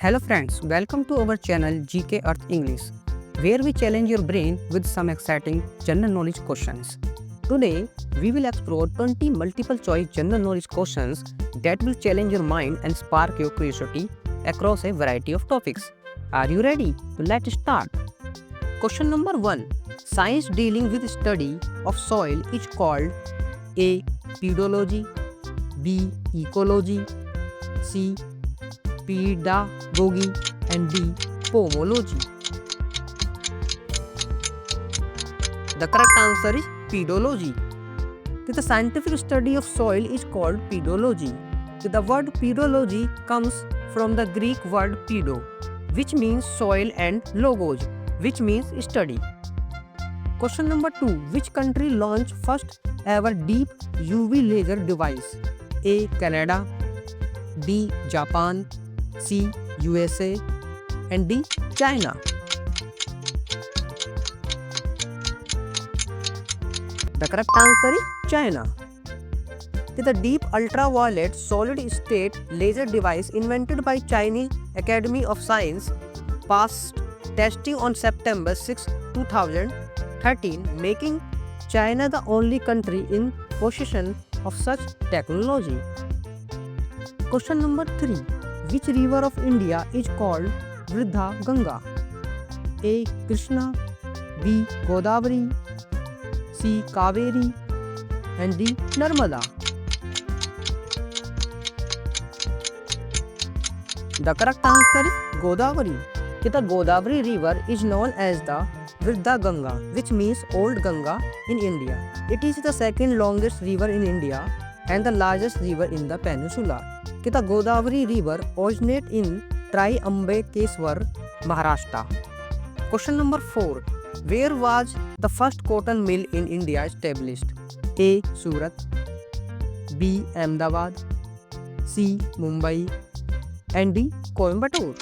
Hello friends, welcome to our channel GK Earth English, where we challenge your brain with some exciting general knowledge questions. Today, we will explore 20 multiple choice general knowledge questions that will challenge your mind and spark your curiosity across a variety of topics. Are you ready? Let's start. Question number 1. Science dealing with study of soil is called A. Pedology, B. Ecology, C. Pedagogy, and D. Pomology. The correct answer is pedology. The scientific study of soil is called pedology. The word pedology comes from the Greek word pedo, which means soil, and logos, which means study. Question number 2. Which country launched first ever deep UV laser device? A. Canada, B. Japan, C. USA, and D. China. The correct answer is China. The deep ultraviolet solid state laser device invented by Chinese Academy of Science passed testing on September 6, 2013, making China the only country in possession of such technology. Question number 3. Which river of India is called Vridha Ganga? A. Krishna, B. Godavari, C. Kaveri, and D. Narmada. The correct answer is Godavari. The Godavari river is known as the Vridha Ganga, which means Old Ganga in India. It is the second longest river in India and the largest river in the peninsula. The Godavari river originates in Triambakeswar, Maharashtra. Question number 4. Where was the first cotton mill in India established? A. Surat, B. Ahmedabad, C. Mumbai, and D. Coimbatore.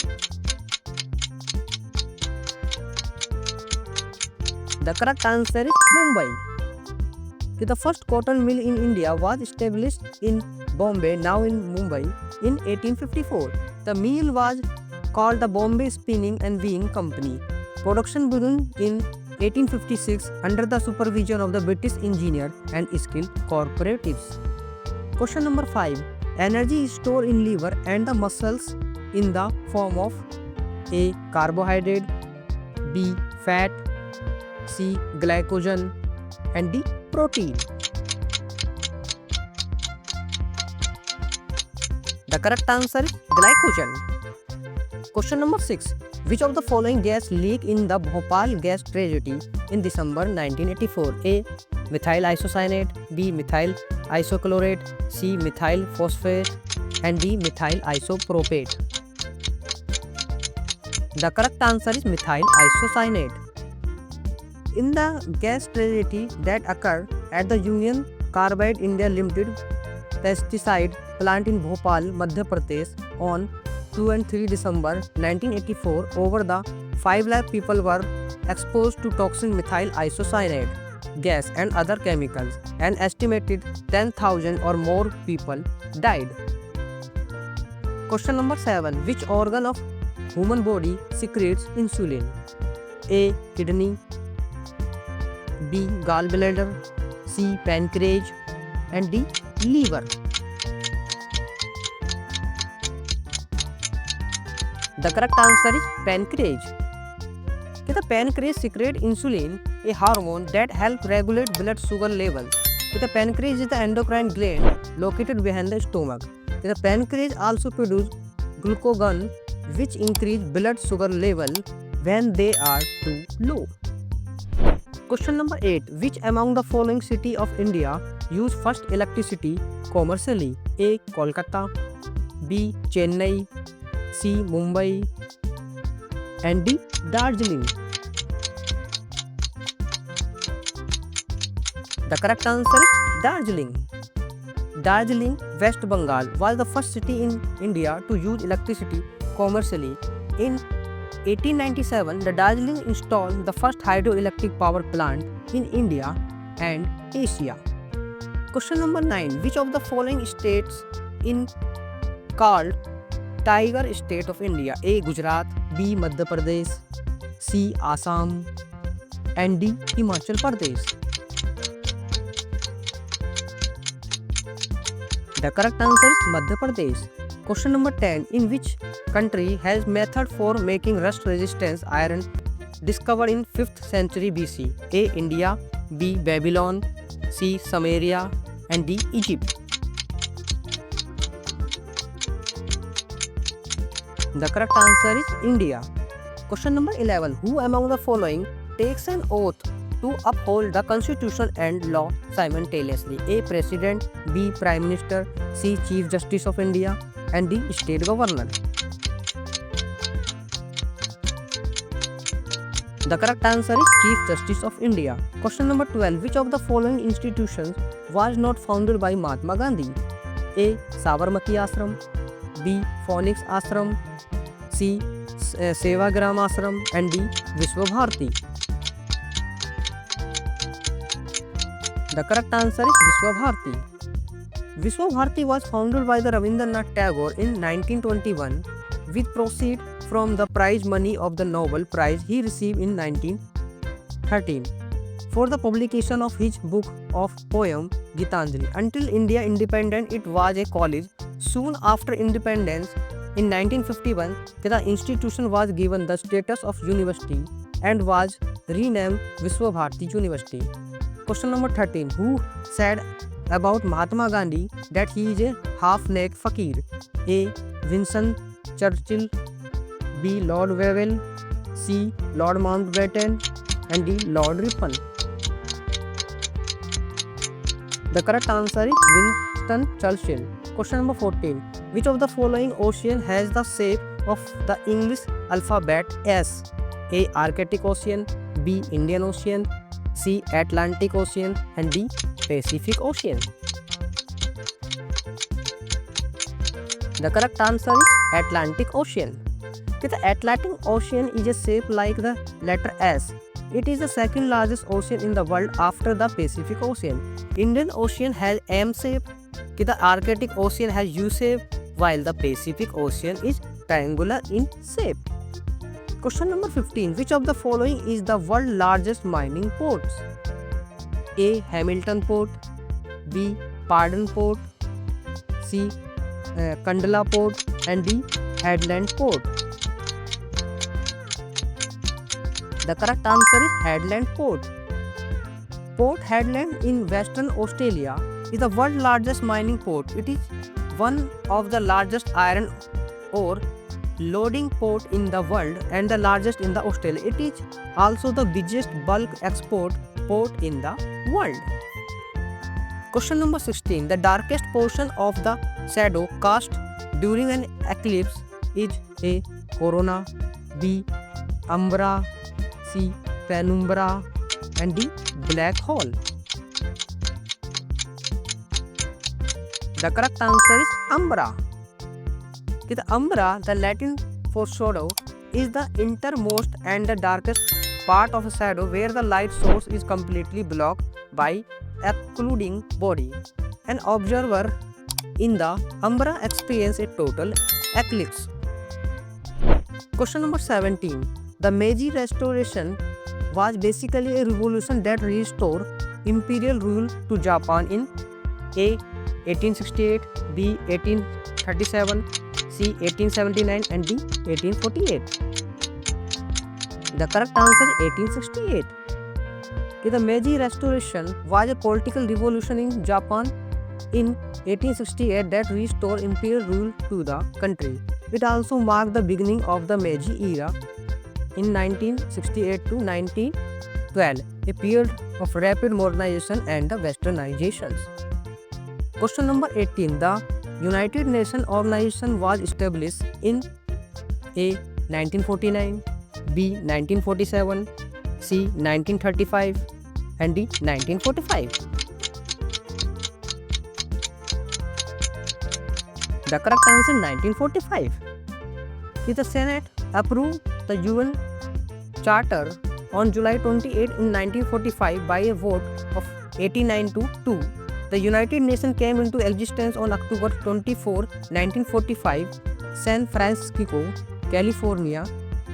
The correct answer is Mumbai. The first cotton mill in India was established in Bombay, now in Mumbai, in 1854. The mill was called the Bombay Spinning and Weaving Company. Production began in 1856 under the supervision of the British engineer and skilled cooperatives. Question number 5. Energy is stored in liver and the muscles in the form of A. Carbohydrate, B. Fat, C. Glycogen, and D. Protein. The correct answer is glycogen. Question number 6. Which of the following gas leaked in the Bhopal gas tragedy in December 1984? A. Methyl isocyanate, B. Methyl isochlorate, C. Methyl phosphate, and D. Methyl isopropate. The correct answer is methyl isocyanate. In the gas tragedy that occurred at the Union Carbide India Limited pesticide plant in Bhopal, Madhya Pradesh on 2 and 3 December 1984, over the 5 lakh people were exposed to toxin methyl isocyanate gas and other chemicals. An estimated 10,000 or more people died. Question number 7. Which organ of human body secretes insulin? A. Kidney, B. Gallbladder, C. Pancreas, and D. Liver. The correct answer is pancreas. The pancreas secretes insulin, a hormone that helps regulate blood sugar levels. The pancreas is the endocrine gland located behind the stomach. The pancreas also produces glucagon, which increase blood sugar level when they are too low. Question number 8. Which among the following city of India use first electricity commercially? A. Kolkata, B. Chennai, C. Mumbai, and D. Darjeeling. The correct answer is Darjeeling. Darjeeling, West Bengal was the first city in India to use electricity commercially. In 1897, the Darjeeling installed the first hydroelectric power plant in India and Asia. Question number 9. Which of the following states in called tiger state of India? A. Gujarat, B. Madhya Pradesh, C. Assam, and D. Himachal Pradesh. The correct answer is Madhya Pradesh. Question number 10. In which country has method for making rust resistant iron discovered in 5th century BC? A. India, B. Babylon, C. Samaria, and D. Egypt. The correct answer is India. Question number 11. Who among the following takes an oath to uphold the constitution and law simultaneously? A. President, B. Prime Minister, C. Chief Justice of India, and D. State Governor. The correct answer is Chief Justice of India. Question number 12. Which of the following institutions was not founded by Mahatma Gandhi? A. Sabarmati Ashram, B. Phoenix Ashram, C. Sevagram Ashram, and D. Vishwa Bharati. The correct answer is Vishwa Bharati. Vishwa Bharati was founded by the Rabindranath Tagore in 1921 with proceeds from the prize money of the Nobel Prize he received in 1913 for the publication of his book of poem Gitanjali. Until India independent, it was a college. Soon after independence, in 1951, the institution was given the status of university and was renamed Vishwa Bharati University. Question number 13. Who said about Mahatma Gandhi that he is a half-naked fakir? A. Winston Churchill, B. Lord Wavell, C. Lord Mountbatten, and D. Lord Ripon. The correct answer is Winston Churchill. Question number 14. Which of the following ocean has the shape of the English alphabet S? A. Arctic Ocean, B. Indian Ocean, C. Atlantic Ocean, and D. Pacific Ocean. The correct answer is Atlantic Ocean. The Atlantic Ocean is a shape like the letter S. It is the second largest ocean in the world after the Pacific Ocean. Indian Ocean has M shape. The Arctic Ocean has U shape, while the Pacific Ocean is triangular in shape. Question number 15. Which of the following is the world's largest mining ports? A. Hamilton Port, B. Pardon Port, C. Kandla Port, and D. Headland Port. The correct answer is Headland Port. Port Hedland in Western Australia is the world's largest mining port. It is one of the largest iron ore loading port in the world and the largest in the Australia. It is also the biggest bulk export port in the world. Question number 16. The darkest portion of the shadow cast during an eclipse is A. Corona, B. Umbra, C. Penumbra, and D. Black hole. The correct answer is umbra. The umbra, the Latin for shadow, is the innermost and the darkest part of a shadow where the light source is completely blocked by occluding body. An observer in the umbra experiences a total eclipse. Question number 17. The Meiji Restoration was basically a revolution that restored imperial rule to Japan in A. 1868, B. 1837, C. 1879, and D. 1848. The correct answer is 1868. The Meiji Restoration was a political revolution in Japan in 1868 that restored imperial rule to the country. It also marked the beginning of the Meiji era in 1968 to 1912, a period of rapid modernization and the westernizations. Question number 18. The United Nations Organization was established in A. 1949, B. 1947, C. 1935, and D. 1945. The correct answer is 1945. The Senate approved the UN Charter on July 28 in 1945 by a vote of 89 to 2. The United Nations came into existence on October 24, 1945. San Francisco, California,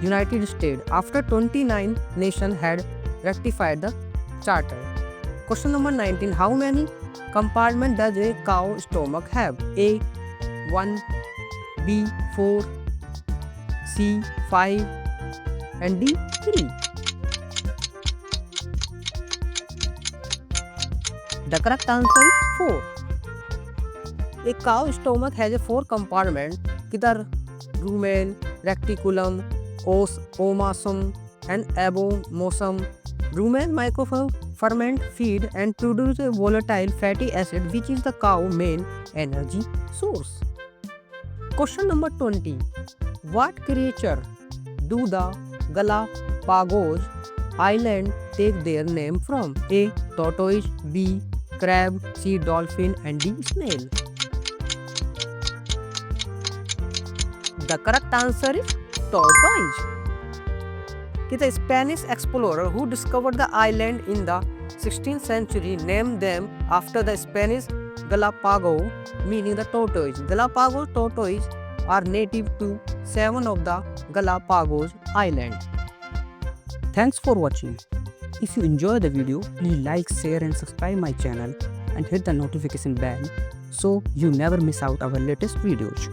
United States, after 29 nations had ratified the charter. Question number 19. How many compartments does a cow stomach have? A. 1, B. 4, C. 5, and D. 3. The correct answer is 4. A cow stomach has a 4 compartments: kidar, rumen, reticulum, omasum, and abomosum. Rumen microferment feed and produce a volatile fatty acid which is the cow main energy source. Question number 20. What creature do the Galapagos Island take their name from? A. Tortoise, B. Crab, C. Dolphin, and D. Snail. The correct answer is tortoise. The Spanish explorer who discovered the island in the 16th century named them after the Spanish Galapagos, meaning the tortoise. Galapagos tortoise are native to 7 of the Galapagos Islands. Thanks for watching. If you enjoy the video, please like, share and subscribe my channel and hit the notification bell so you never miss out our latest videos.